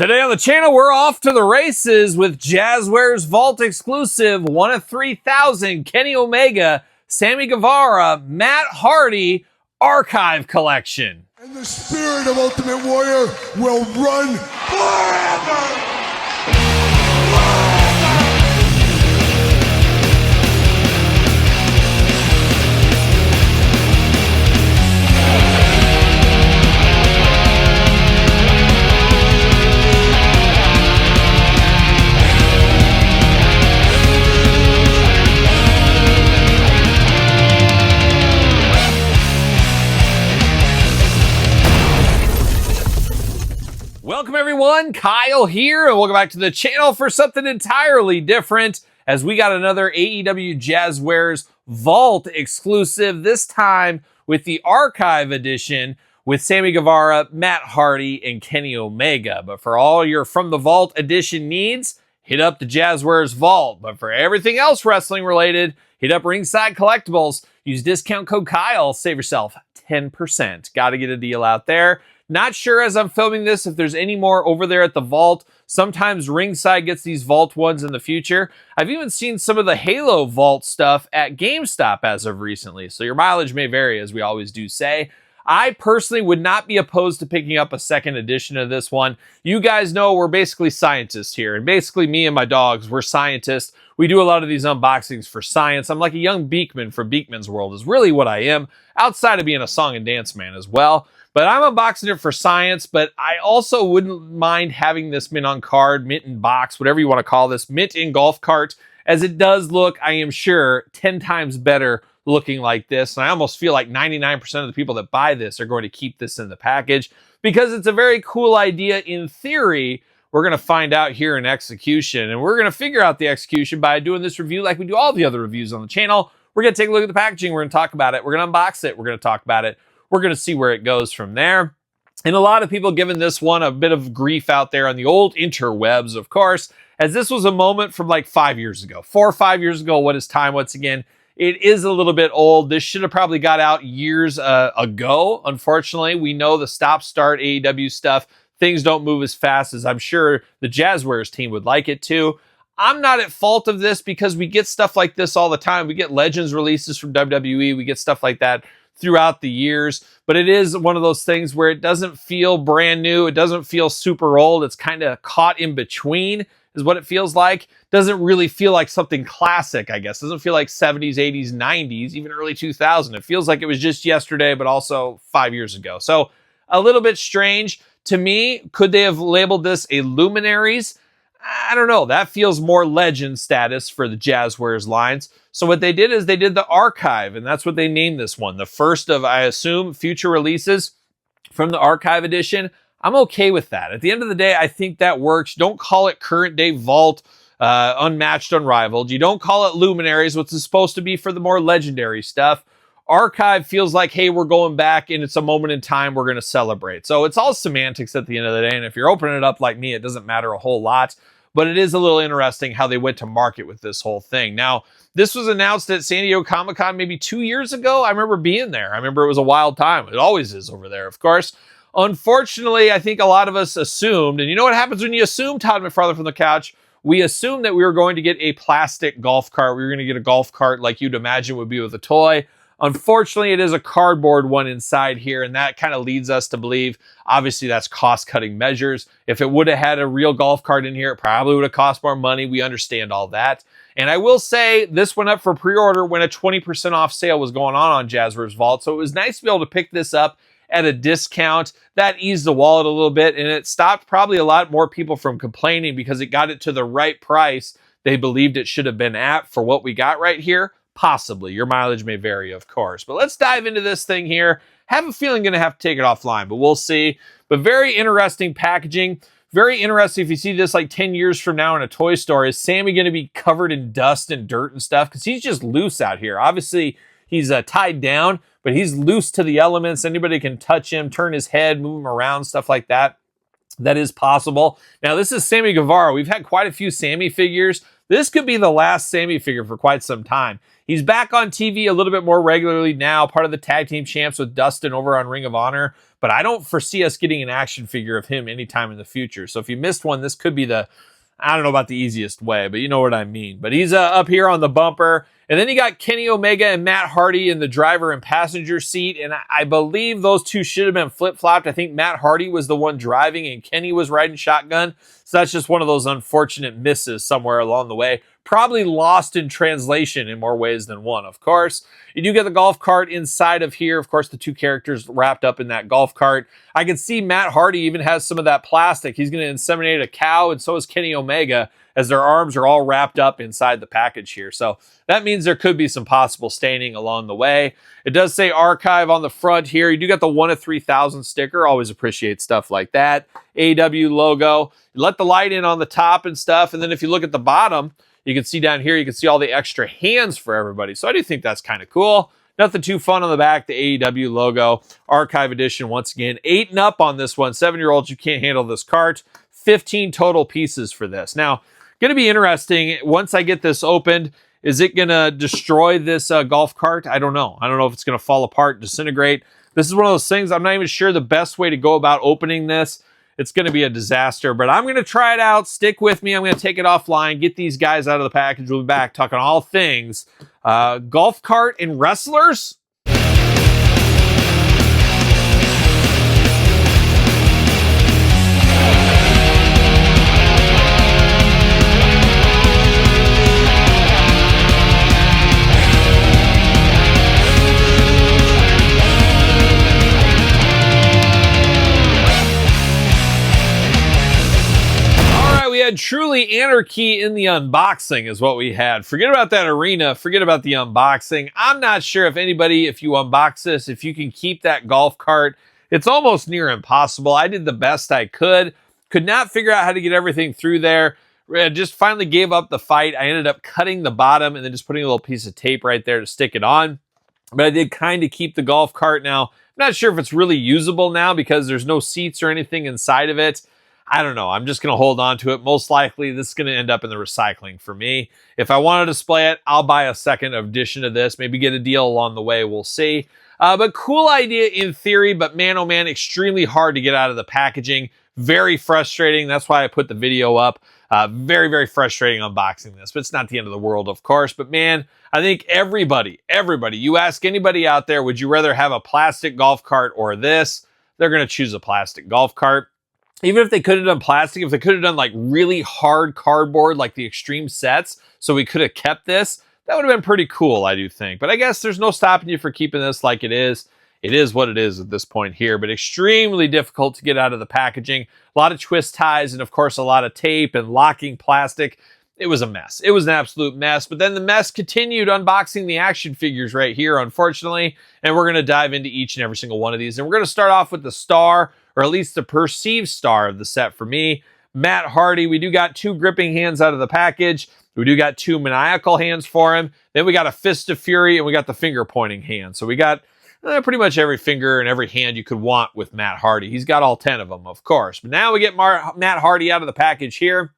Today on the channel, we're off to the races with Jazzwares Vault exclusive 1 of 3,000 Kenny Omega, Sammy Guevara, Matt Hardy archive collection. And the spirit of Ultimate Warrior will run forever! Welcome everyone, Kyle here, and welcome back to the channel for something entirely different as we got another AEW Jazzwares Vault exclusive, this time with the Archive Edition with Sammy Guevara, Matt Hardy, and Kenny Omega. But for all your From the Vault Edition needs, hit up the Jazzwares Vault. But for everything else wrestling related, hit up Ringside Collectibles. Use discount code Kyle, save yourself 10%. Got to get a deal out there. Not sure as I'm filming this if there's any more over there at the Vault. Sometimes Ringside gets these Vault ones in the future. I've even seen some of the Halo Vault stuff at GameStop as of recently, so your mileage may vary, as we always do say. I personally would not be opposed to picking up a second edition of this one. You guys know we're basically scientists here, and basically me and my dogs, we're scientists. We do a lot of these unboxings for science. I'm like a young Beekman from Beekman's World is really what I am, outside of being a song and dance man as well. But I'm unboxing it for science, but I also wouldn't mind having this mint on card, mint in box, whatever you want to call this, mint in golf cart, as it does look, I am sure, 10 times better looking like this. And I almost feel like 99% of the people that buy this are going to keep this in the package because it's a very cool idea in theory. We're going to find out here in execution, and we're going to figure out the execution by doing this review like we do all the other reviews on the channel. We're going to take a look at the packaging. We're going to talk about it. We're going to unbox it. We're going to talk about it. We're going to see where it goes from there. And a lot of people giving this one a bit of grief out there on the old interwebs, of course, as this was a moment from like 5 years ago. 4 or 5 years ago, what is time once again? It is a little bit old. This should have probably got out years ago. Unfortunately, we know the stop-start AEW stuff. Things don't move as fast as I'm sure the Jazzwares team would like it to. I'm not at fault of this because we get stuff like this all the time. We get Legends releases from WWE. We get stuff like that throughout the years, but it is one of those things where it doesn't feel brand new. It doesn't feel super old. It's kind of caught in between is what it feels like. Doesn't really feel like something classic, I guess. Doesn't feel like 70s, 80s, 90s, even early 2000. It feels like it was just yesterday, but also 5 years ago. So a little bit strange to me. Could they have labeled this a Luminaries? I don't know. That feels more legend status for the Jazzwares lines. So what they did is they did the Archive, and that's what they named this one. The first of, I assume, future releases from the Archive Edition. I'm okay with that. At the end of the day, I think that works. Don't call it current day Vault, unmatched, unrivaled. You don't call it Luminaries, which is supposed to be for the more legendary stuff. Archive feels like, hey, we're going back and it's a moment in time we're going to celebrate. So it's all semantics at the end of the day. And if you're opening it up like me, it doesn't matter a whole lot. But it is a little interesting how they went to market with this whole thing. Now, this was announced at San Diego Comic-Con maybe 2 years ago. I remember being there. I remember it was a wild time. It always is over there, of course. Unfortunately, I think a lot of us assumed, and you know what happens when you assume, Todd McFarlane from the couch? We assumed that we were going to get a plastic golf cart. We were going to get a golf cart like you'd imagine would be with a toy. Unfortunately, it is a cardboard one inside here, and that kind of leads us to believe, obviously, that's cost-cutting measures. If it would have had a real golf cart in here, it probably would have cost more money. We understand all that. And I will say, this went up for pre-order when a 20% off sale was going on Jazzwares Vault, so it was nice to be able to pick this up at a discount. That eased the wallet a little bit, and it stopped probably a lot more people from complaining because it got it to the right price they believed it should have been at for what we got right here. Possibly. Your mileage may vary, of course. But let's dive into this thing here. Have a feeling going to have to take it offline, but we'll see. But very interesting packaging. Very interesting if you see this like 10 years from now in a toy store. Is Sammy going to be covered in dust and dirt and stuff? Because he's just loose out here. Obviously, he's tied down, but he's loose to the elements. Anybody can touch him, turn his head, move him around, stuff like that. That is possible. Now, this is Sammy Guevara. We've had quite a few Sammy figures. this could be the last Sammy figure for quite some time. He's back on TV a little bit more regularly now, part of the tag team champs with Dustin over on Ring of Honor, but I don't foresee us getting an action figure of him anytime in the future. So if you missed one, this could be I don't know about the easiest way, but you know what I mean. But he's up here on the bumper. And then you got Kenny Omega and Matt Hardy in the driver and passenger seat. And I believe those two should have been flip-flopped. I think Matt Hardy was the one driving and Kenny was riding shotgun. So that's just one of those unfortunate misses somewhere along the way. Probably lost in translation in more ways than one, of course. You do get the golf cart inside of here. Of course, the two characters wrapped up in that golf cart. I can see Matt Hardy even has some of that plastic. He's going to inseminate a cow, and so is Kenny Omega, as their arms are all wrapped up inside the package here. So that means there could be some possible staining along the way. It does say archive on the front here. You do got the 1 of 3,000 sticker. Always appreciate stuff like that. AEW logo. You let the light in on the top and stuff. And then if you look at the bottom, you can see down here, you can see all the extra hands for everybody. So I do think that's kind of cool. Nothing too fun on the back, the AEW logo. Archive edition, once again. 8 and up on this one. 7-year-olds, you can't handle this cart. 15 total pieces for this. Now, going to be interesting. Once I get this opened, is it going to destroy this golf cart? I don't know. I don't know if it's going to fall apart, disintegrate. This is one of those things, I'm not even sure the best way to go about opening this. It's going to be a disaster, but I'm going to try it out. Stick with me. I'm going to take it offline, get these guys out of the package. We'll be back talking all things golf cart and wrestlers. Truly anarchy in the unboxing is what we had. Forget about that arena. Forget about the unboxing. I'm not sure if anybody, if you unbox this, if you can keep that golf cart. It's almost near impossible. I did the best I could. Could not figure out how to get everything through there. I just finally gave up the fight. I ended up cutting the bottom and then just putting a little piece of tape right there to stick it on. But I did kind of keep the golf cart now. I'm not sure if it's really usable now because there's no seats or anything inside of it. I don't know. I'm just going to hold on to it. Most likely, this is going to end up in the recycling for me. If I want to display it, I'll buy a second edition of this. Maybe get a deal along the way. We'll see. But cool idea in theory, but man, oh man, extremely hard to get out of the packaging. Very frustrating. That's why I put the video up. Very, very frustrating unboxing this, but it's not the end of the world, of course. But man, I think everybody, you ask anybody out there, would you rather have a plastic golf cart or this? They're going to choose a plastic golf cart. Even if they could have done plastic, if they could have done like really hard cardboard, like the extreme sets, so we could have kept this, that would have been pretty cool, I do think. But I guess there's no stopping you for keeping this like it is. It is what it is at this point here, but extremely difficult to get out of the packaging. A lot of twist ties and, of course, a lot of tape and locking plastic. It was a mess. It was an absolute mess. But then the mess continued unboxing the action figures right here, unfortunately. And we're going to dive into each and every single one of these. And we're going to start off with the star, or at least the perceived star of the set for me, Matt Hardy. We do got 2 gripping hands out of the package. We do got 2 maniacal hands for him. Then we got a fist of fury, and we got the finger pointing hand. So we got pretty much every finger and every hand you could want with Matt Hardy. He's got all 10 of them, of course. But now we get Matt Hardy out of the package here.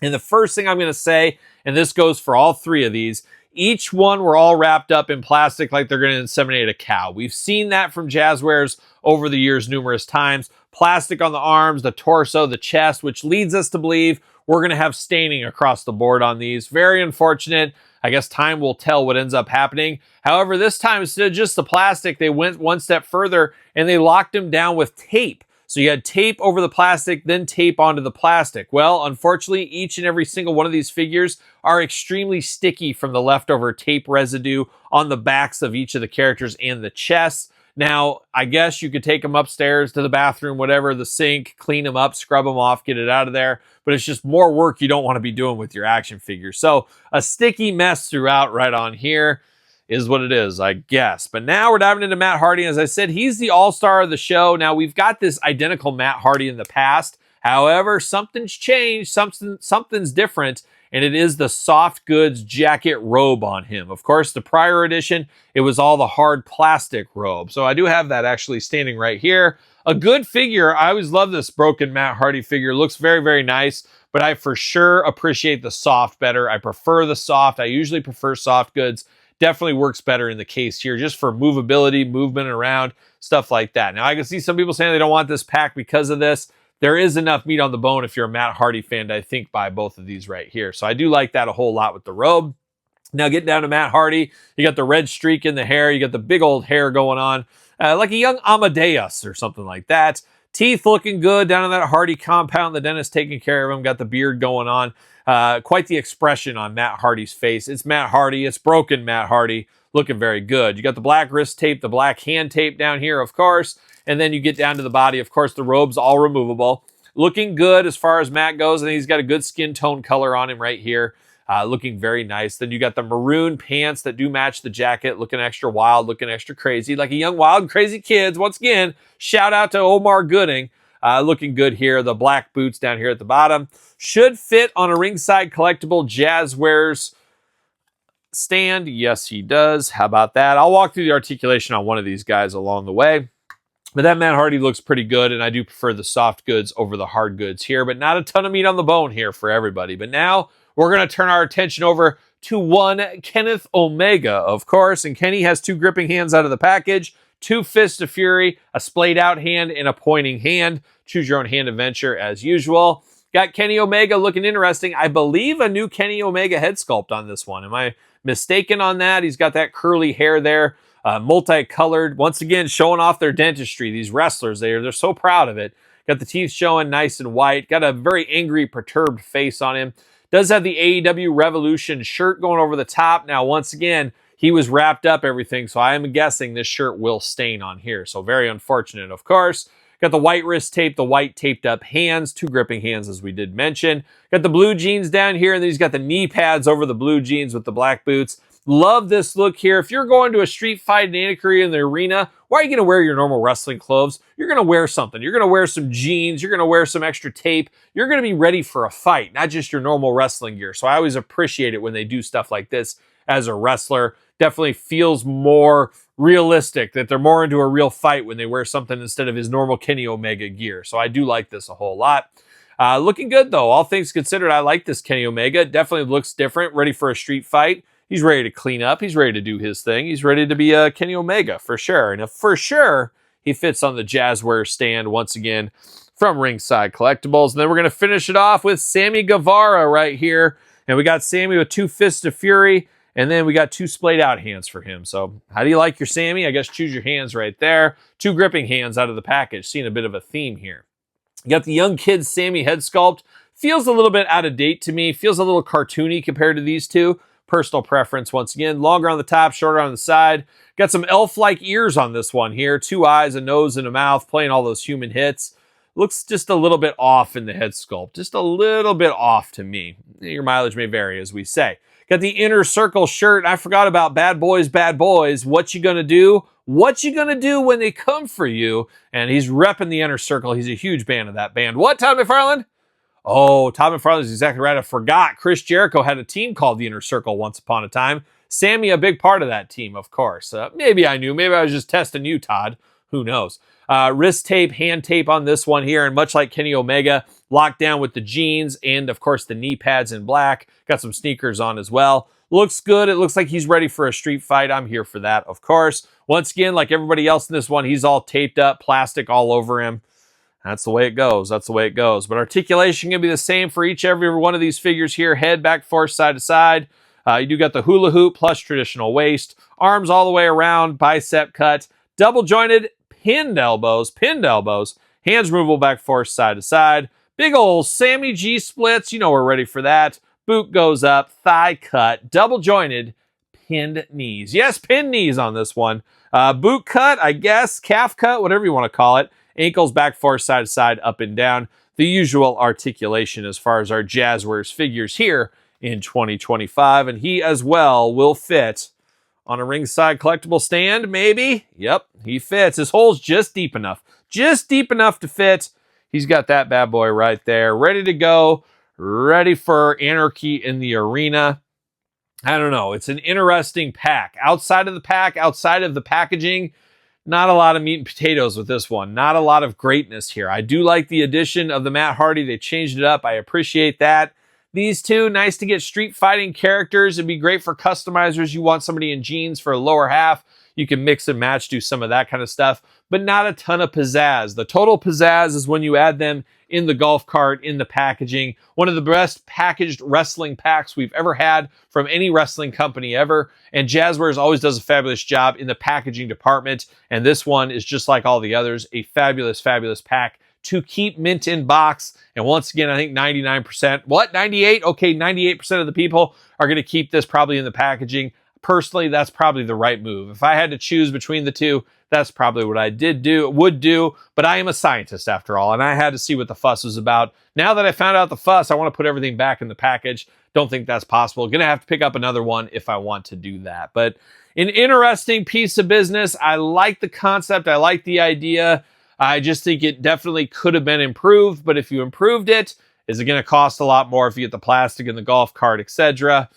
And the first thing I'm going to say, and this goes for all 3 of these, each one were all wrapped up in plastic like they're going to inseminate a cow. We've seen that from Jazzwares over the years numerous times. Plastic on the arms, the torso, the chest, which leads us to believe we're going to have staining across the board on these. Very unfortunate. I guess time will tell what ends up happening. However, this time, instead of just the plastic, they went one step further and they locked them down with tape. So you had tape over the plastic, then tape onto the plastic. Well, unfortunately, each and every single one of these figures are extremely sticky from the leftover tape residue on the backs of each of the characters and the chests. Now, I guess you could take them upstairs to the bathroom, whatever, the sink, clean them up, scrub them off, get it out of there. But it's just more work you don't want to be doing with your action figures. So a sticky mess throughout right on here is what it is, I guess. But now we're diving into Matt Hardy. As I said, he's the all-star of the show. Now, we've got this identical Matt Hardy in the past. However, something's changed, something's different, and it is the soft goods jacket robe on him. Of course, the prior edition, it was all the hard plastic robe. So I do have that actually standing right here. A good figure. I always love this broken Matt Hardy figure. Looks very, very nice, but I for sure appreciate the soft better. I prefer the soft. I usually prefer soft goods. Definitely works better in the case here, just for movability, movement around, stuff like that. Now, I can see some people saying they don't want this pack because of this. There is enough meat on the bone if you're a Matt Hardy fan to, I think, buy both of these right here. So I do like that a whole lot with the robe. Now, getting down to Matt Hardy, you got the red streak in the hair. You got the big old hair going on, like a young Amadeus or something like that. Teeth looking good down in that Hardy compound. The dentist taking care of him. Got the beard going on. Quite the expression on Matt Hardy's face. It's Matt Hardy. It's broken Matt Hardy. Looking very good. You got the black wrist tape, the black hand tape down here, of course. And then you get down to the body. Of course, the robe's all removable. Looking good as far as Matt goes. I think he's got a good skin tone color on him right here. Looking very nice. Then you got the maroon pants that do match the jacket. Looking extra wild, looking extra crazy. Like a young, wild, crazy kids. Once again, shout out to Omar Gooding. Looking good here. The black boots down here at the bottom. Should fit on a ringside collectible Jazzwares stand. Yes, he does. How about that? I'll walk through the articulation on one of these guys along the way. But that Matt Hardy looks pretty good, and I do prefer the soft goods over the hard goods here, but not a ton of meat on the bone here for everybody. But now we're going to turn our attention over to one Kenneth Omega, of course. And Kenny has two gripping hands out of the package, two fists of fury, a splayed out hand, and a pointing hand. Choose your own hand adventure as usual. Got Kenny Omega looking interesting. I believe a new Kenny Omega head sculpt on this one. Am I mistaken on that? He's got that curly hair there, multicolored. Once again, showing off their dentistry. These wrestlers, they're so proud of it. Got the teeth showing nice and white. Got a very angry, perturbed face on him. Does have the AEW Revolution shirt going over the top. Now, once again, he was wrapped up everything, so I am guessing this shirt will stain on here. So very unfortunate, of course. Got the white wrist tape, the white taped up hands, two gripping hands as we did mention. Got the blue jeans down here, and then he's got the knee pads over the blue jeans with the black boots. Love this look here. If you're going to a street fight in Ankeny in the arena, why are you going to wear your normal wrestling clothes? You're going to wear something. You're going to wear some jeans. You're going to wear some extra tape. You're going to be ready for a fight, not just your normal wrestling gear. So I always appreciate it when they do stuff like this as a wrestler. Definitely feels more realistic, that they're more into a real fight when they wear something instead of his normal Kenny Omega gear. So I do like this a whole lot. Looking good, though. All things considered, I like this Kenny Omega. Definitely looks different, ready for a street fight. He's ready to clean up. He's ready to do his thing. He's ready to be a Kenny Omega for sure. And for sure, he fits on the Jazzwares stand once again from Ringside Collectibles. And then we're going to finish it off with Sammy Guevara right here. And we got Sammy with two fists of fury. And then we got two splayed out hands for him. So how do you like your Sammy? I guess choose your hands right there. Two gripping hands out of the package. Seeing a bit of a theme here. You got the young kid Sammy head sculpt. Feels a little bit out of date to me. Feels a little cartoony compared to these two. Personal preference once again. Longer on the top, shorter on the side. Got some elf-like ears on this one here. Two eyes, a nose, and a mouth. Playing all those human hits. Looks just a little bit off in the head sculpt. Just a little bit off to me. Your mileage may vary, as we say. Got the Inner Circle shirt. I forgot about Bad Boys, Bad Boys. What you gonna do? What you gonna do when they come for you? And he's repping the Inner Circle. He's a huge fan of that band. What, Todd McFarlane? Oh, Todd McFarlane is exactly right. I forgot. Chris Jericho had a team called the Inner Circle once upon a time. Sammy, a big part of that team, of course. Maybe I knew. Maybe I was just testing you, Todd. Who knows? Wrist tape, hand tape on this one here. And much like Kenny Omega, locked down with the jeans and, of course, the knee pads in black. Got some sneakers on as well. Looks good. It looks like he's ready for a street fight. I'm here for that, of course. Once again, like everybody else in this one, he's all taped up, plastic all over him. That's the way it goes. That's the way it goes. But articulation can be the same for every one of these figures here. Head, back, forth, side to side. You do got the hula hoop plus traditional waist. Arms all the way around, bicep cut. Double jointed, pinned elbows. Hands removable, back, forth, side to side. Big old Sammy G splits. You know we're ready for that. Boot goes up, thigh cut, double jointed, pinned knees. Yes, pinned knees on this one. Boot cut, I guess, calf cut, whatever you want to call it. Ankles back, forth, side to side, up and down. The usual articulation as far as our Jazzwares figures here in 2025. And he as well will fit on a ringside collectible stand, maybe. Yep, he fits. His hole's just deep enough. Just deep enough to fit. He's got that bad boy right there, ready to go, ready for anarchy in the arena. I don't know. It's an interesting pack. Outside of the pack, outside of the packaging, not a lot of meat and potatoes with this one. Not a lot of greatness here. I do like the addition of the Matt Hardy. They changed it up. I appreciate that. These two, nice to get street fighting characters. It'd be great for customizers. You want somebody in jeans for a lower half. You can mix and match, do some of that kind of stuff, but not a ton of pizzazz. The total pizzazz is when you add them in the golf cart, in the packaging. One of the best packaged wrestling packs we've ever had from any wrestling company ever. And Jazzwares always does a fabulous job in the packaging department. And this one is just like all the others, a fabulous, fabulous pack to keep mint in box. And once again, I think 99%, what, 98? Okay, 98% of the people are going to keep this probably in the packaging. Personally, that's probably the right move. If I had to choose between the two, that's probably what I would do, but I am a scientist after all, and I had to see what the fuss was about. Now that I found out the fuss, I want to put everything back in the package. Don't think that's possible. Gonna have to pick up another one if I want to do that. But an interesting piece of business. I like the concept. I like the idea. I just think it definitely could have been improved, but if you improved it, is it going to cost a lot more if you get the plastic in the golf cart, etc.?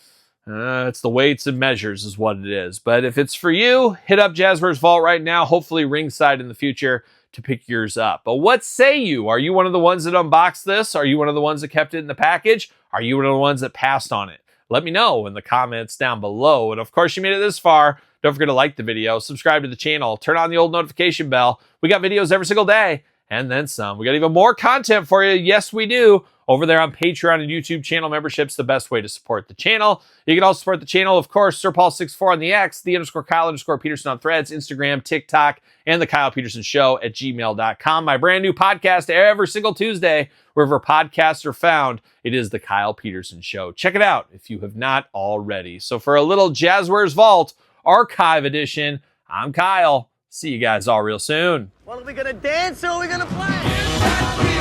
It's the weights and measures is what it is. But if it's for you, hit up Jazzwares Vault right now, hopefully ringside in the future to pick yours up. But what say you? Are you one of the ones that unboxed this? Are you one of the ones that kept it in the package? Are you one of the ones that passed on it? Let me know in the comments down below. And of course, you made it this far. Don't forget to like the video, subscribe to the channel, turn on the old notification bell. We got videos every single day and then some. We got even more content for you. Yes, we do. Over there on Patreon and YouTube channel memberships, the best way to support the channel. You can also support the channel, of course, SirPaul64 on the X, _Kyle_Peterson on Threads, Instagram, TikTok, and TheKylePetersonShow at gmail.com. My brand new podcast every single Tuesday, wherever podcasts are found. It is The Kyle Peterson Show. Check it out if you have not already. So for a little Jazzwares Vault Archive Edition, I'm Kyle. See you guys all real soon. Well, are we gonna dance or are we gonna play?